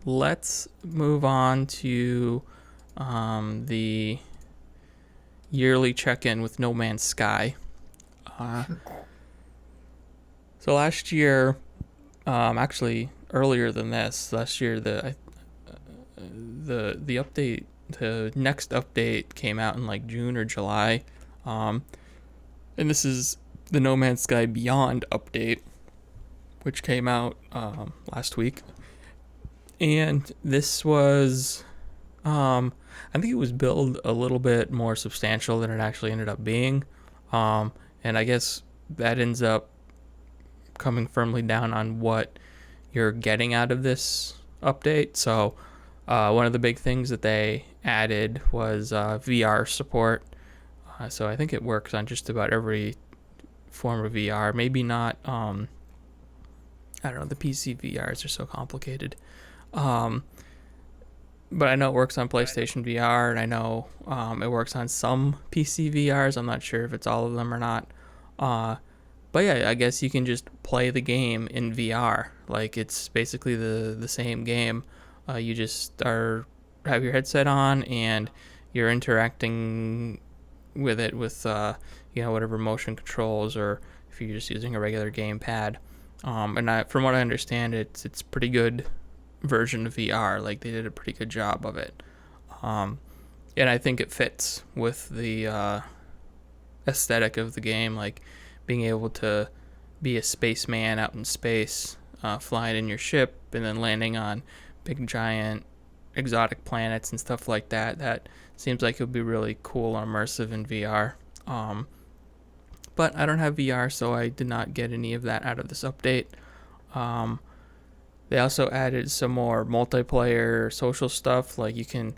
let's move on to the yearly check-in with No Man's Sky. So last year, actually earlier than this, last year the update, the next update came out in like June or July, and this is the No Man's Sky Beyond update, which came out last week. And this was, I think it was billed a little bit more substantial than it actually ended up being. And I guess that ends up coming firmly down on what you're getting out of this update. So one of the big things that they added was VR support. So I think it works on just about every form of VR. Maybe not, I don't know, the PC VRs are so complicated. But I know it works on PlayStation VR, and I know it works on some PC VRs. I'm not sure if it's all of them or not. But yeah, I guess you can just play the game in VR. Like, it's basically the same game. You just have your headset on, and you're interacting with it with whatever motion controls, or if you're just using a regular gamepad. And from what I understand, it's pretty good version of VR. Like, they did a pretty good job of it. And I think it fits with the aesthetic of the game, like being able to be a spaceman out in space, flying in your ship and then landing on big giant exotic planets and stuff like that. That seems like it would be really cool and immersive in VR. But I don't have VR, so I did not get any of that out of this update. They also added some more multiplayer social stuff, like you can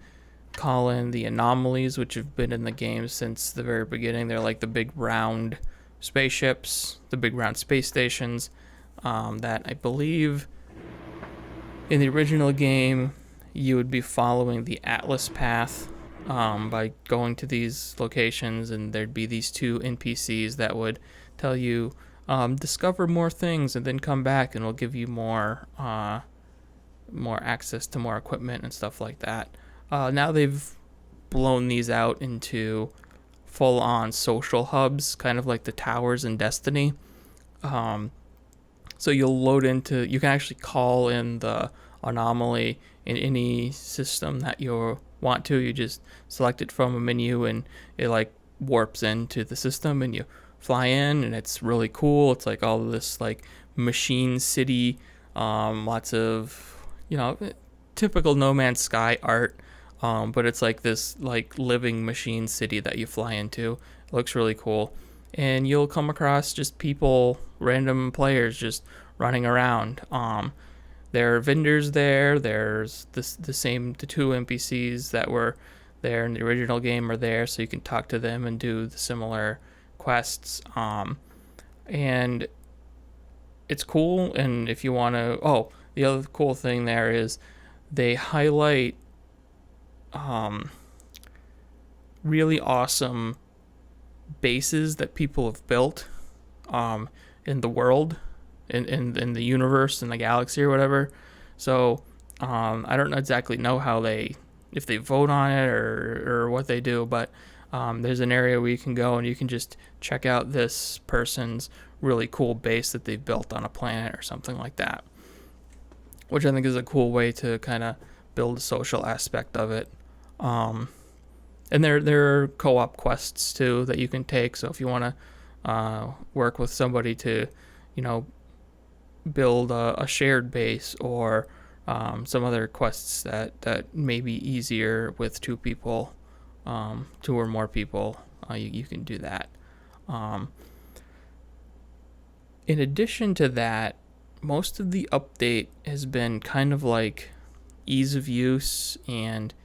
call in the anomalies, which have been in the game since the very beginning. They're like the big round spaceships, the big round space stations, that I believe in the original game you would be following the Atlas path by going to these locations, and there'd be these two NPCs that would tell you discover more things and then come back, and it'll give you more access to more equipment and stuff like that. Now they've blown these out into full-on social hubs, kind of like the towers in Destiny. So you can actually call in the anomaly in any system that you want to. You just select it from a menu, and it like warps into the system, and you fly in, and it's really cool. It's like all of this like machine city, lots of typical No Man's Sky art, but it's like this like living machine city that you fly into. It looks really cool, and you'll come across just people, random players just running around. There are vendors there. There's the two NPCs that were there in the original game are there, so you can talk to them and do the similar quests. And it's cool. And if you want to, the other cool thing there is they highlight really awesome bases that people have built in the world, in the universe, in the galaxy or whatever. So I don't exactly know how if they vote on it or what they do, but there's an area where you can go and you can just check out this person's really cool base that they've built on a planet or something like that, which I think is a cool way to kind of build a social aspect of it. And there are co-op quests too that you can take. So if you want to work with somebody to, build a shared base, or some other quests that may be easier with two people, two or more people, you can do that. In addition to that, most of the update has been kind of like ease of use and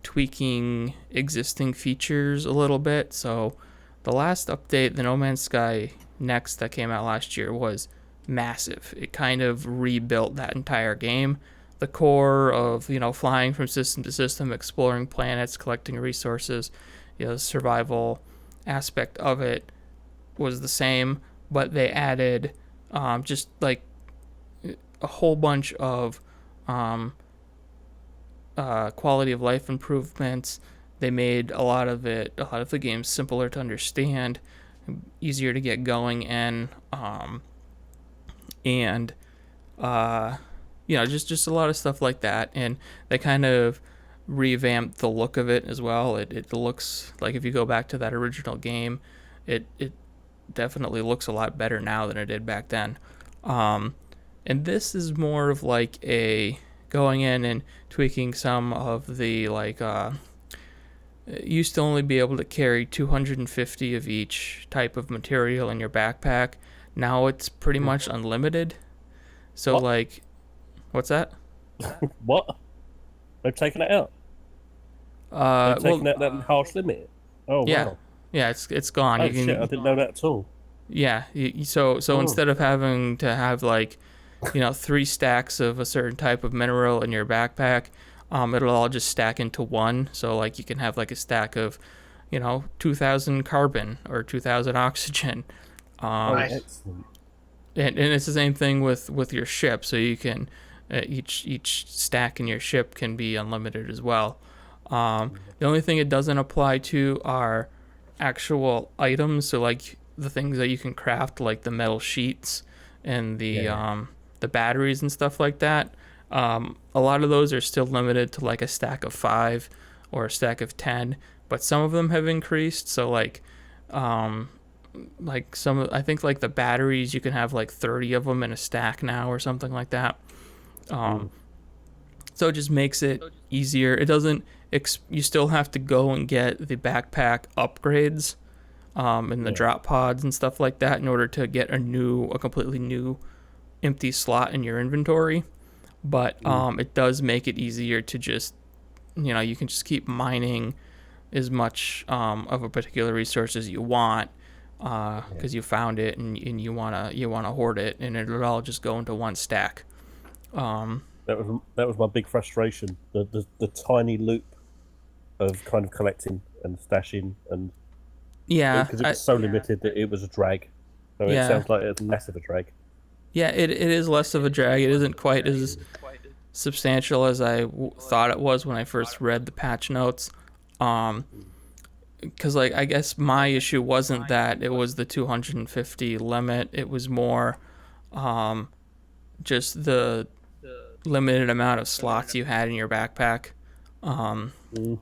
tweaking existing features a little bit. So the last update, the No Man's Sky Next that came out last year, was massive. It kind of rebuilt that entire game. The core of, flying from system to system, exploring planets, collecting resources, the survival aspect of it was the same, but they added just like a whole bunch of quality of life improvements. They made a lot of the games simpler to understand, easier to get going in, and uh, just a lot of stuff like that. And they kind of revamped the look of it as well. It looks like, if you go back to that original game, it definitely looks a lot better now than it did back then. Um, and this is more of like a going in and tweaking some of the used to only be able to carry 250 of each type of material in your backpack. Now it's pretty much unlimited. So What? like, what's that? What? They've taken it out. They've Well, taken out that harsh limit. Oh yeah, wow. yeah, it's gone. Oh You shit! I can, didn't know that at all. yeah. So Oh. instead of having to have like, 3 stacks of a certain type of mineral in your backpack, it'll all just stack into one. So like you can have like a stack of, 2,000 carbon or 2,000 oxygen. Oh, Um, excellent. and it's the same thing with your ship. So you can, each stack in your ship can be unlimited as well. The only thing it doesn't apply to are actual items. So like the things that you can craft, like the metal sheets and Yeah. the batteries and stuff like that. A lot of those are still limited to like a stack of 5 or a stack of 10, but some of them have increased. So um, like I think like the batteries, you can have like 30 of them in a stack now or something like that. Um, Mm. so it just makes it easier. It doesn't. You still have to go and get the backpack upgrades, and the Yeah. drop pods and stuff like that in order to get a completely new empty slot in your inventory. But Mm. it does make it easier to just, you can just keep mining as much of a particular resource as you want, Yeah. because you found it, and you wanna hoard it, and it'll all just go into one stack. Um, That was my big frustration. The tiny loop of kind of collecting and stashing, and yeah, because it was so limited that it was a drag. So it yeah, sounds like it's less of a drag. yeah. It is less of a drag. It isn't quite as substantial as I thought it was when I first read the patch notes. Um, because like I guess my issue wasn't that it was the 250 limit. It was more, um, just the limited amount of slots you had in your backpack. Um, Mm.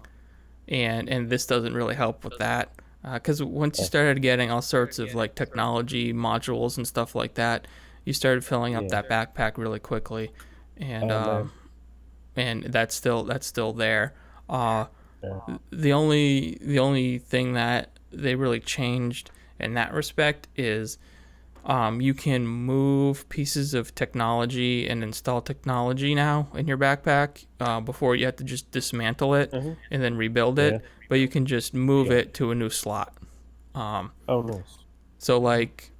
and this doesn't really help with that, because once you Oh, started getting all sorts of like technology modules and stuff like that, you started filling up yeah. that backpack really quickly, and Oh man. that's still there. Uh, Yeah. the only thing that they really changed in that respect is, you can move pieces of technology and install technology now in your backpack. Before, you have to just dismantle it Hmm. and then rebuild Yeah. it, but you can just move Yeah. it to a new slot. Um, Oh nice. so like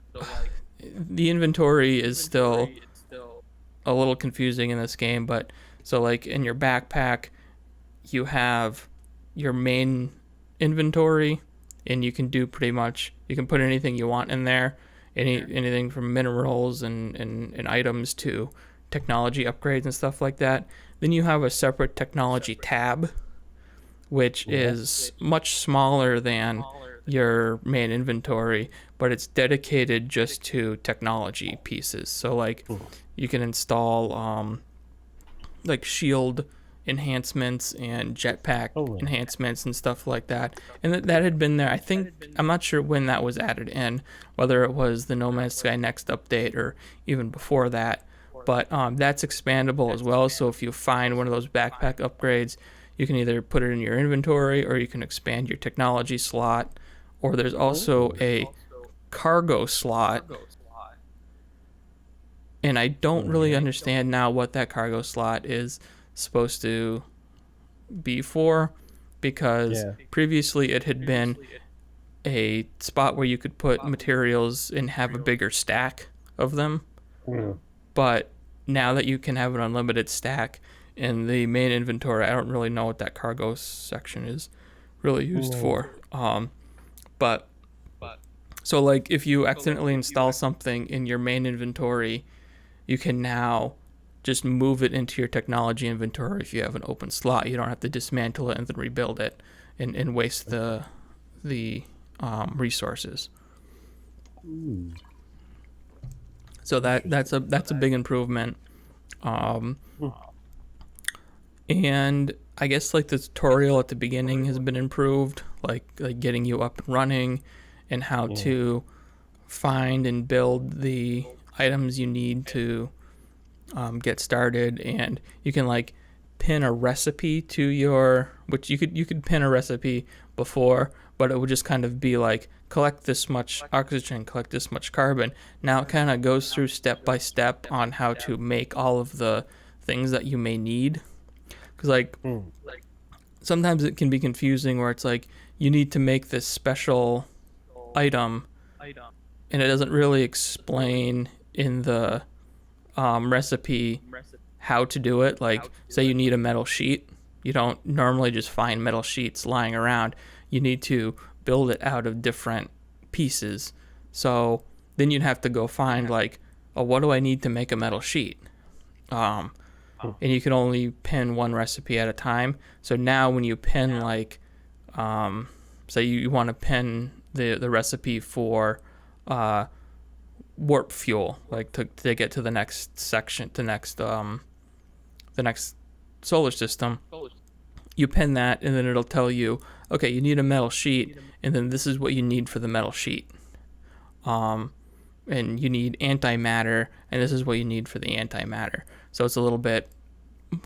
the inventory is still a little confusing in this game, but so like in your backpack, you have your main inventory, and you can put anything you want in there, anything from minerals and items to technology upgrades and stuff like that. Then you have a separate technology tab, which Yeah. is much smaller than your main inventory, but it's dedicated just to technology pieces. So like Mm. you can install, like shield enhancements and jetpack Oh yeah. enhancements and stuff like that. And that had been there. I think, I'm not sure when that was added in, whether it was the No Man's Sky Next update or even before that. But that's expandable as well. So if you find one of those backpack upgrades, you can either put it in your inventory or you can expand your technology slot. Or there's also Oh. a cargo slot, and I don't Oh really yeah. understand now what that cargo slot is supposed to be for, because Yeah. previously it had been a spot where you could put materials and have a bigger stack of them, Mm. but now that you can have an unlimited stack in the main inventory, I don't really know what that cargo section is really used No. for. But so like if you accidentally install something in your main inventory, you can now just move it into your technology inventory if you have an open slot. You don't have to dismantle it and then rebuild it and waste the resources. So that's a big improvement. And I guess like the tutorial at the beginning has been improved, like getting you up and running, and how to find and build the items you need to get started. And you can like pin a recipe to your, which you could pin a recipe before, but it would just kind of be like, collect this much oxygen, collect this much carbon. Now it kind of goes through step by step on how to make all of the things that you may need. Because like sometimes it can be confusing where it's like you need to make this special item and it doesn't really explain in the recipe how to do it. Like, say you need a metal sheet, you don't normally just find metal sheets lying around. You need to build it out of different pieces. So then you'd have to go find like, oh, what do I need to make a metal sheet? And you can only pin one recipe at a time. So now when you pin like, say you want to pin the recipe for warp fuel, like to get to the next section, the next solar system, you pin that, and then it'll tell you, okay, you need a metal sheet, and then this is what you need for the metal sheet. And you need antimatter, and this is what you need for the antimatter. So it's a little bit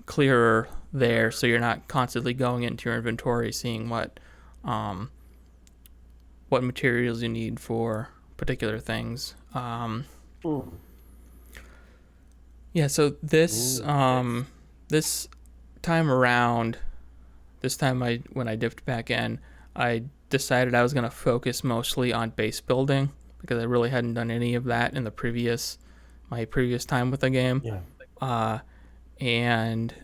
clearer there, so you're not constantly going into your inventory seeing what materials you need for particular things. Yeah, so this this time around, when I dipped back in, I decided I was going to focus mostly on base building because I really hadn't done any of that in my previous time with the game. Yeah. And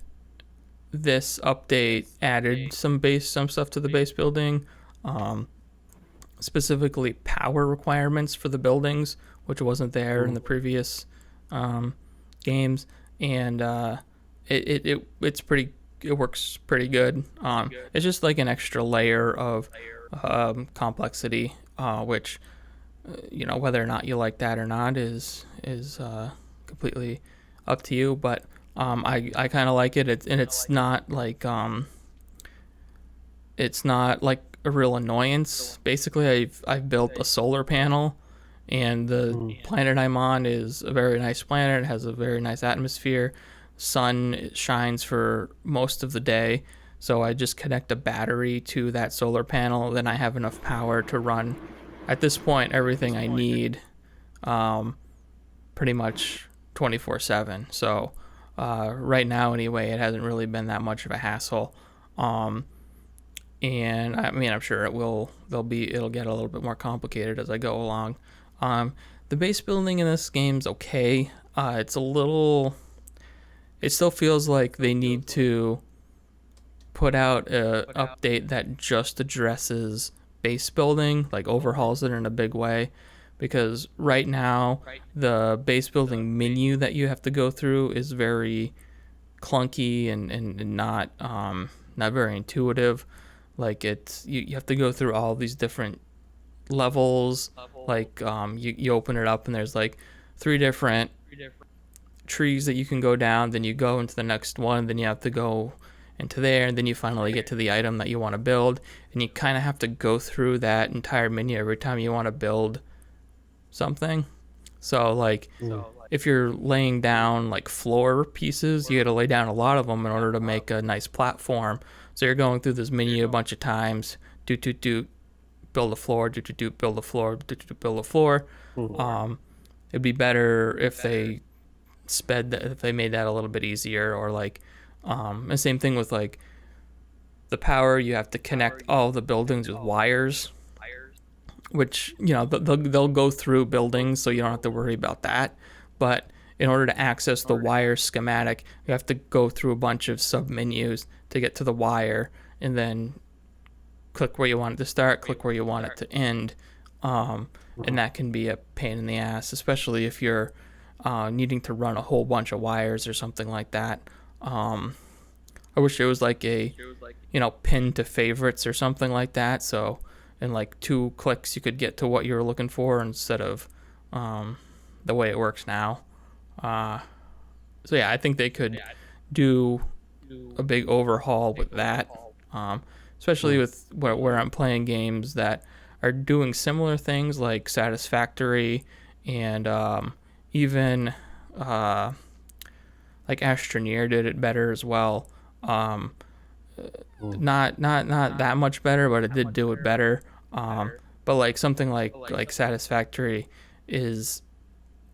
this update added some stuff to the base building, specifically power requirements for the buildings, which wasn't there in the previous games, and it works pretty good. It's just like an extra layer of complexity, which whether or not you like that or not is completely up to you. But I kind of like it. It's not like a real annoyance. Basically, I've built a solar panel, and the planet I'm on is a very nice planet. It has a very nice atmosphere. Sun shines for most of the day, so I just connect a battery to that solar panel. Then I have enough power to run, at this point, everything I need, pretty much 24/7. So right now, anyway, it hasn't really been that much of a hassle. And I mean, I'm sure it'll get a little bit more complicated as I go along. The base building in this game's okay. It still feels like they need to put out a update that just addresses base building, like overhauls it in a big way, because right now the base building menu that you have to go through is very clunky and not very intuitive. Like you have to go through all these different levels. Like you open it up and there's like 3 different trees that you can go down. Then you go into the next one. Then you have to go into there, and then you finally get to the item that you want to build. And you kind of have to go through that entire menu every time you want to build something. So like if you're laying down like floor pieces, you got to lay down a lot of them in order to make a nice platform. So you're going through this menu a bunch of times. Build a floor. Build a floor. Build a floor. It'd be better if they if they made that a little bit easier, or like the same thing with like the power. You have to connect all the buildings with wires, which they'll go through buildings, so you don't have to worry about that. But in order to access the wire schematic, you have to go through a bunch of sub menus to get to the wire, and then click where you want it to start, click where you want it to end. And that can be a pain in the ass, especially if you're needing to run a whole bunch of wires or something like that. Um, I wish it was like a, pin to favorites or something like that. So in like 2 clicks, you could get to what you were looking for instead of um, the way it works now. Uh, so yeah, I think they could do a big overhaul with that, um, especially Mm. with where I'm playing games that are doing similar things like Satisfactory and even uh, like Astroneer did it better as well. Um, Mm. not that much better, but it did do it better. Um, but like something like Satisfactory is,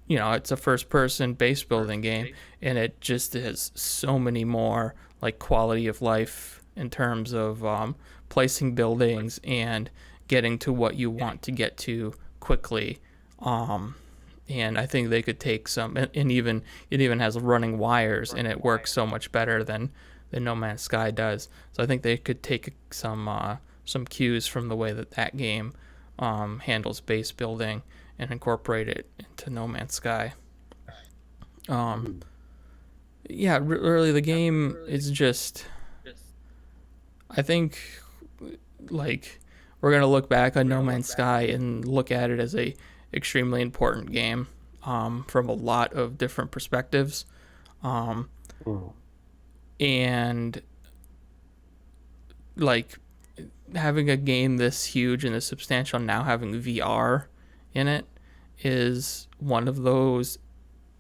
it's a first person base building game, and it just has so many more like quality of life in terms of placing buildings and getting to what you want to get to quickly. Um, and I think they could take some, and even it even has running wires, and it works so much better than No Man's Sky does. So I think they could take some cues from the way that game handles base building and incorporate it into No Man's Sky. Um, Mm. yeah, really, the game is just. I think, like, we're gonna look back on No Man's Sky and look at it as a extremely important game, from a lot of different perspectives, um, Mm. and like having a game this huge and this substantial now having VR in it is one of those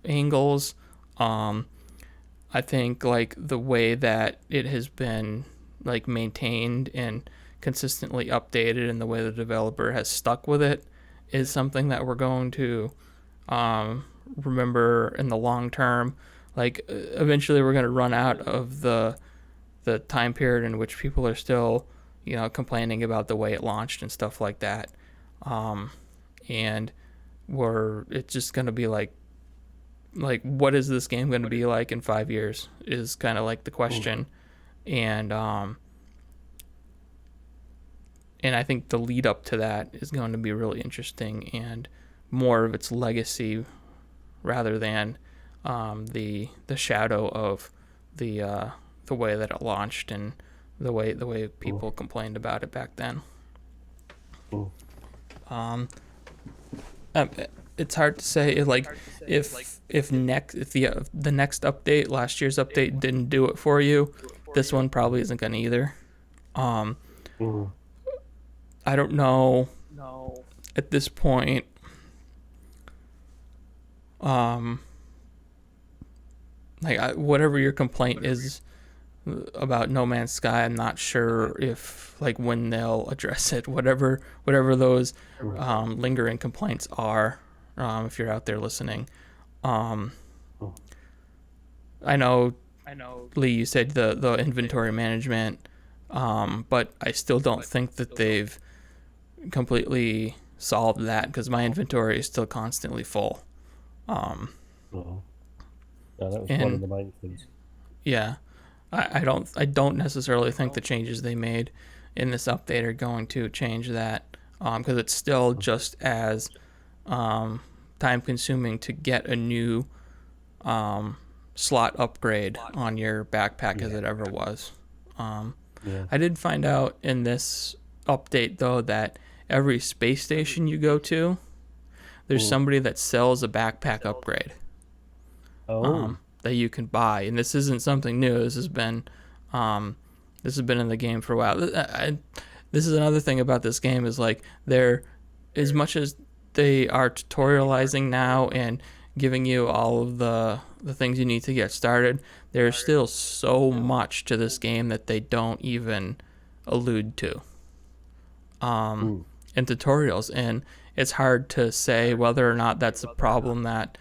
angles. Um, I think like the way that it has been like maintained and consistently updated, and the way the developer has stuck with it is something that we're going to remember in the long term. Like eventually, we're going to run out of the time period in which people are still, complaining about the way it launched and stuff like that. Um, and it's just going to be like what is this game going to be like in 5 years is kind of like the Mm. question. And and I think the lead up to that is going to be really interesting, and more of its legacy rather than the shadow of the way that it launched and the way Mm. people complained about it back then. Mm. Um, um, it's hard to say like if the next update, last year's update, didn't do it for you, this one probably isn't gonna either. Um, Mm. I don't know at this point. Um, whatever your complaint is about No Man's Sky, I'm not sure if like when they'll address it. Whatever those Mm. lingering complaints are, if you're out there listening. Um, Mm. I know, Lee, you said the inventory management, but I still don't think that they've completely solved that because my inventory is still constantly full. Um, Mm. Yeah, that was one of and the main things. yeah, I don't necessarily think the changes they made in this update are going to change that, because it's still Mm. just as um, time consuming to get a new um, slot upgrade on your backpack as Yeah. it ever was. Um, Yeah. I did find out in this update though that every space station you go to, there's Mm. somebody that sells a backpack upgrade Oh. that you can buy, and this isn't something new. Um, this has been in the game for a while. This is another thing about this game is like they're, as much as they are tutorializing now and giving you all of the things you need to get started, there's still so much to this game that they don't even allude to Mm. in tutorials, and it's hard to say whether or not that's a problem that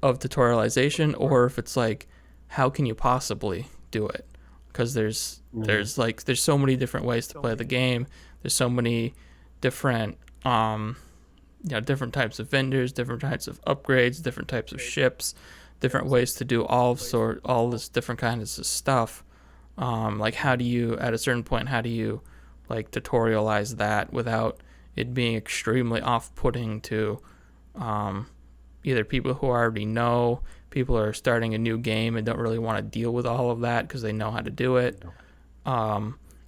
of tutorialization, or if it's like how can you possibly do it, because Yeah. there's so many different ways to play the game. There's so many different different types of vendors, different types of upgrades, different types of ships, different ways to do all this different kinds of stuff. Like how do you, at a certain point, how do you like tutorialize that without it being extremely off-putting to either people who already know, people who are starting a new game and don't really want to deal with all of that because they know how to do it,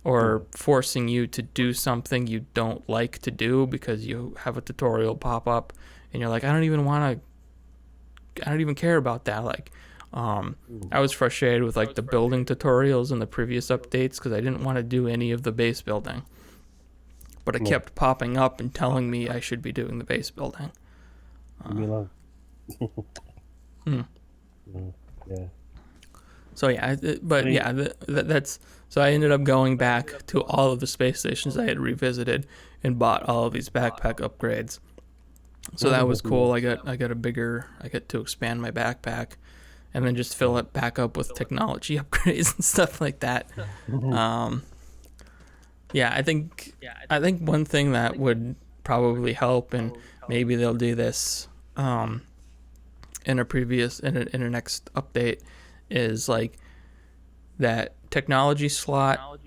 or forcing you to do something you don't like to do because you have a tutorial pop up and you're like, I don't even care about that. Like, I was frustrated with like the building tutorials in the previous updates because I didn't want to do any of the base building, but it kept popping up and telling me I should be doing the base building. Yeah. So yeah, that's so I ended up going back to all of the space stations I had revisited and bought all of these backpack upgrades. So that was cool. I got to expand my backpack, and then just fill it back up with technology upgrades and stuff like that. Yeah, I think one thing that would probably help, and maybe they'll do this in a next update, is like that technology slot.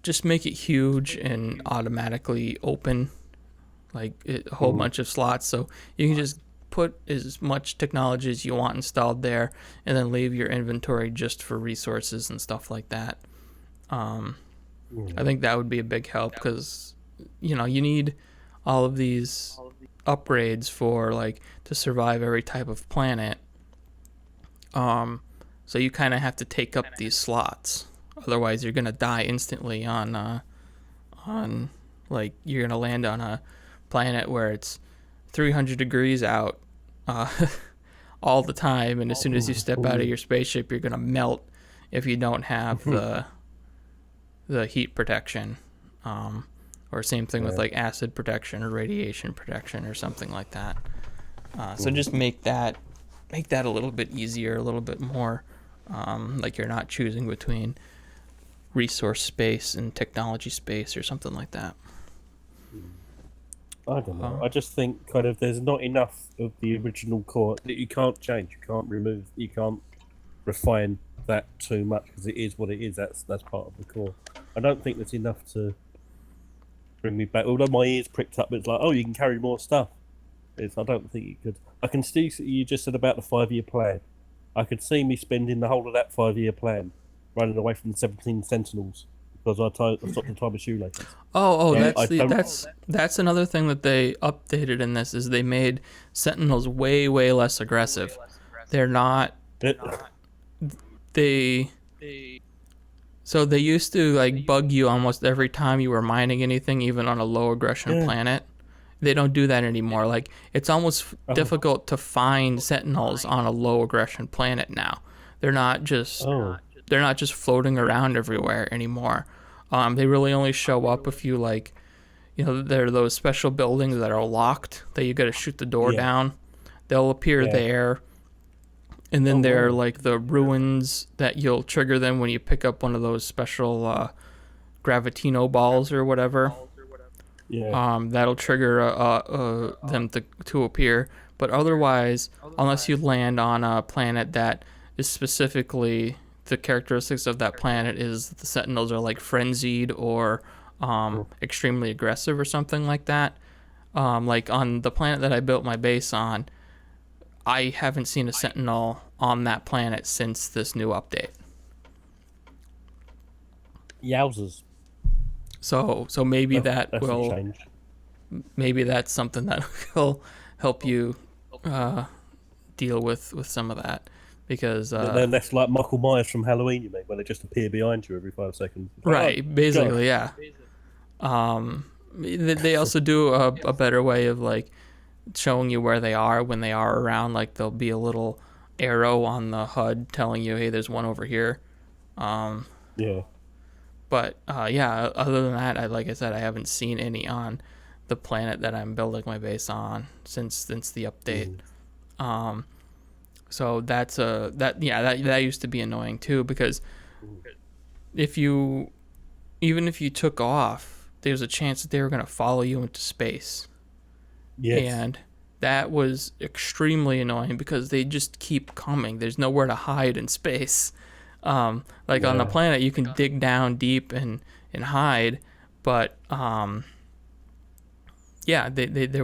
Just make it huge and automatically open, like a whole bunch of slots, so you can just put as much technology as you want installed there, and then leave your inventory just for resources and stuff like that. I think that would be a big help because you need all of these upgrades for like to survive every type of planet. So you kind of have to take up these slots, otherwise you're gonna die instantly on like you're gonna land on a planet where it's 300 degrees out all the time, and as soon as you step out of your spaceship, you're gonna melt if you don't have the heat protection, or same thing with like acid protection or radiation protection or something like that. So just make that a little bit easier, a little bit more like you're not choosing between resource space and technology space or something like that. I don't know. I just think kind of there's not enough of the original core that you can't change, you can't remove, you can't refine that too much because it is what it is. That's part of the core. I don't think there's enough to bring me back. Although my ears pricked up, it's like, oh, you can carry more stuff. I don't think you could. I can see you just said about the 5-year plan. I could see me spending the whole of that 5-year plan running away from the 17 Sentinels because I stopped the time of shoelaces. That's another thing that they updated in this is they made Sentinels way less aggressive. They're not. So they used to like bug you almost every time you were mining anything, even on a low aggression planet. They don't do that anymore. Like it's almost difficult to find Sentinels on a low aggression planet now. They're not just floating around everywhere anymore. They really only show up if you like, there are those special buildings that are locked that you got to shoot the door down. They'll appear there. And then there are like the ruins that you'll trigger them when you pick up one of those special gravitino balls or whatever. That'll trigger them to appear. But otherwise, unless you land on a planet that is specifically the characteristics of that planet is the Sentinels are like frenzied or extremely aggressive or something like that. Like on the planet that I built my base on, I haven't seen a Sentinel on that planet since this new update. Yowzers. So maybe change. Maybe that's something that will help you deal with some of that, because they're less like Michael Myers from Halloween, you mean, where they just appear behind you every 5 seconds. Right, basically, yeah. They also do a better way of like showing you where they are when they are around. Like there'll be a little arrow on the HUD telling you, hey, there's one over here. But other than that, like I said, I haven't seen any on the planet that I'm building my base on since the update. So that used to be annoying too, because even if you took off, there's a chance that they were going to follow you into space. And that was extremely annoying because they just keep coming. There's nowhere to hide in space. On the planet, you can dig down deep and hide, but there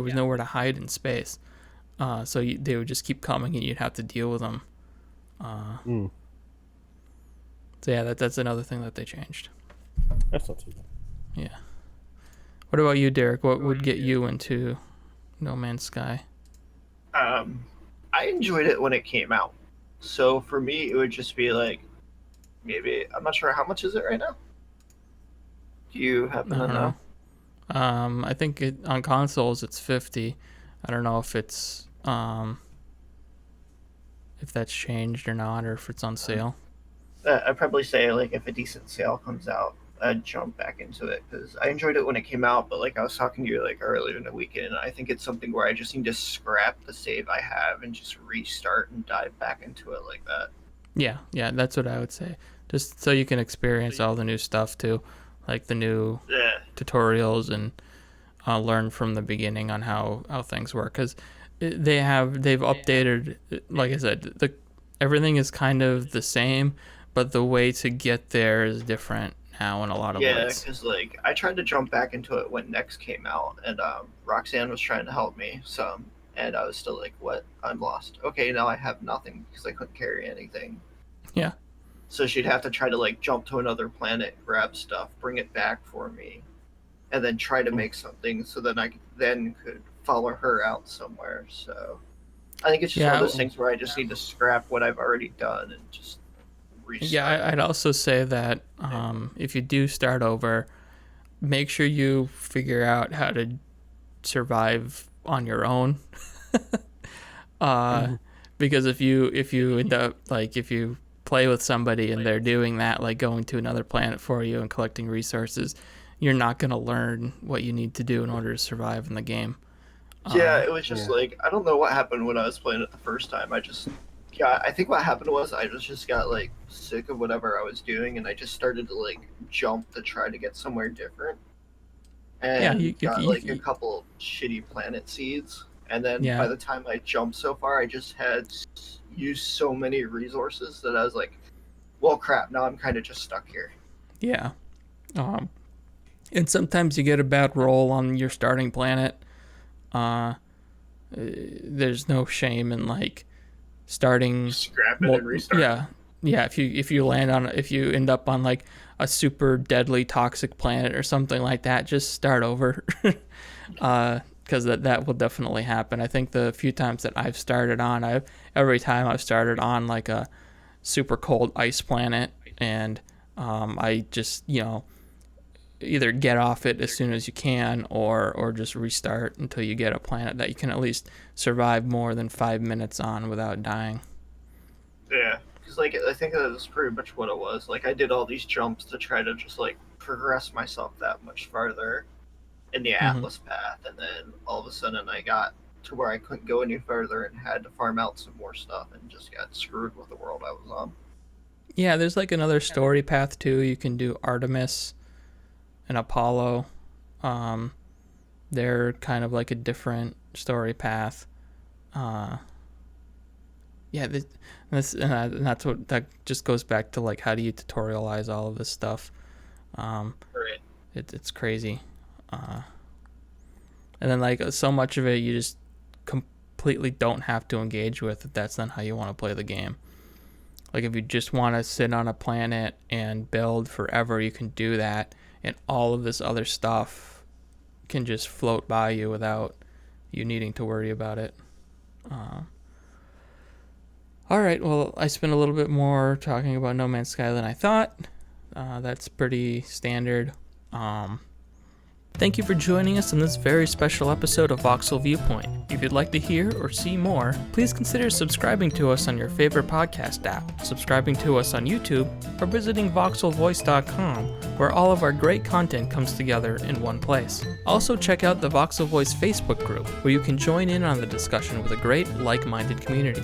was nowhere to hide in space. So they would just keep coming, and you'd have to deal with them. Mm, So yeah, that's another thing that they changed. that's not too bad. Yeah. What about you, Derek? What would get you into No Man's Sky? I enjoyed it when it came out. So for me, it would just be like, maybe, I'm not sure how much is it right now? Do you happen I to don't know? know. I think on consoles it's 50. I don't know if it's if that's changed or not, or if it's on sale. I'd probably say like if a decent sale comes out, I'd jump back into it because I enjoyed it when it came out. But like I was talking to you like earlier in the weekend, I think it's something where I just need to scrap the save I have and just restart and dive back into it like that. Yeah, that's what I would say. Just so you can experience all the new stuff too, like the new Yeah, tutorials, and learn from the beginning on how things work. Because they've updated, like I said, everything is kind of the same, but the way to get there is different now in a lot of yeah, ways. because like I tried to jump back into it when Next came out, and Roxanne was trying to help me some, and I was still like, "What? I'm lost." Okay, now I have nothing because I couldn't carry anything. Yeah. So she'd have to try to like jump to another planet, grab stuff, bring it back for me, and then try to make something so that then could follow her out somewhere. So I think it's just one of those things where I just need to scrap what I've already done and just restart. Yeah, I'd also say that if you do start over, make sure you figure out how to survive on your own. Because if you end up like if you play with somebody and they're doing that, like going to another planet for you and collecting resources, you're not going to learn what you need to do in order to survive in the game. Yeah, it was just like I don't know what happened when I was playing it the first time. I think what happened was I just got like sick of whatever I was doing, and I just started to like jump to try to get somewhere different, and got like a couple shitty planet seeds. And then by the time I jumped so far, I just had used so many resources that I was like, well, crap, now I'm kind of just stuck here. Yeah. And sometimes you get a bad roll on your starting planet. There's no shame in like starting, scrap it and restart. Yeah. If you end up on like a super deadly toxic planet or something like that, just start over. Because that will definitely happen. I think the few times that I've started on, every time I've started on like a super cold ice planet, and I just either get off it as soon as you can, or just restart until you get a planet that you can at least survive more than 5 minutes on without dying. Yeah, because like I think that was pretty much what it was. Like I did all these jumps to try to just like progress myself that much farther in the Atlas path, and then all of a sudden I got to where I couldn't go any further and had to farm out some more stuff and just got screwed with the world I was on. Yeah, there's like another story path too. You can do Artemis and Apollo. They're kind of like a different story path. That's what that just goes back to, like, how do you tutorialize all of this stuff? Right. It's crazy. And then like so much of it you just completely don't have to engage with if that's not how you want to play the game. Like if you just want to sit on a planet and build forever, you can do that, and all of this other stuff can just float by you without you needing to worry about it. All right, well, I spent a little bit more talking about No Man's Sky than I thought. That's pretty standard. Thank you for joining us on this very special episode of Voxel Viewpoint. If you'd like to hear or see more, please consider subscribing to us on your favorite podcast app, subscribing to us on YouTube, or visiting voxelvoice.com, where all of our great content comes together in one place. Also check out the Voxel Voice Facebook group, where you can join in on the discussion with a great, like-minded community.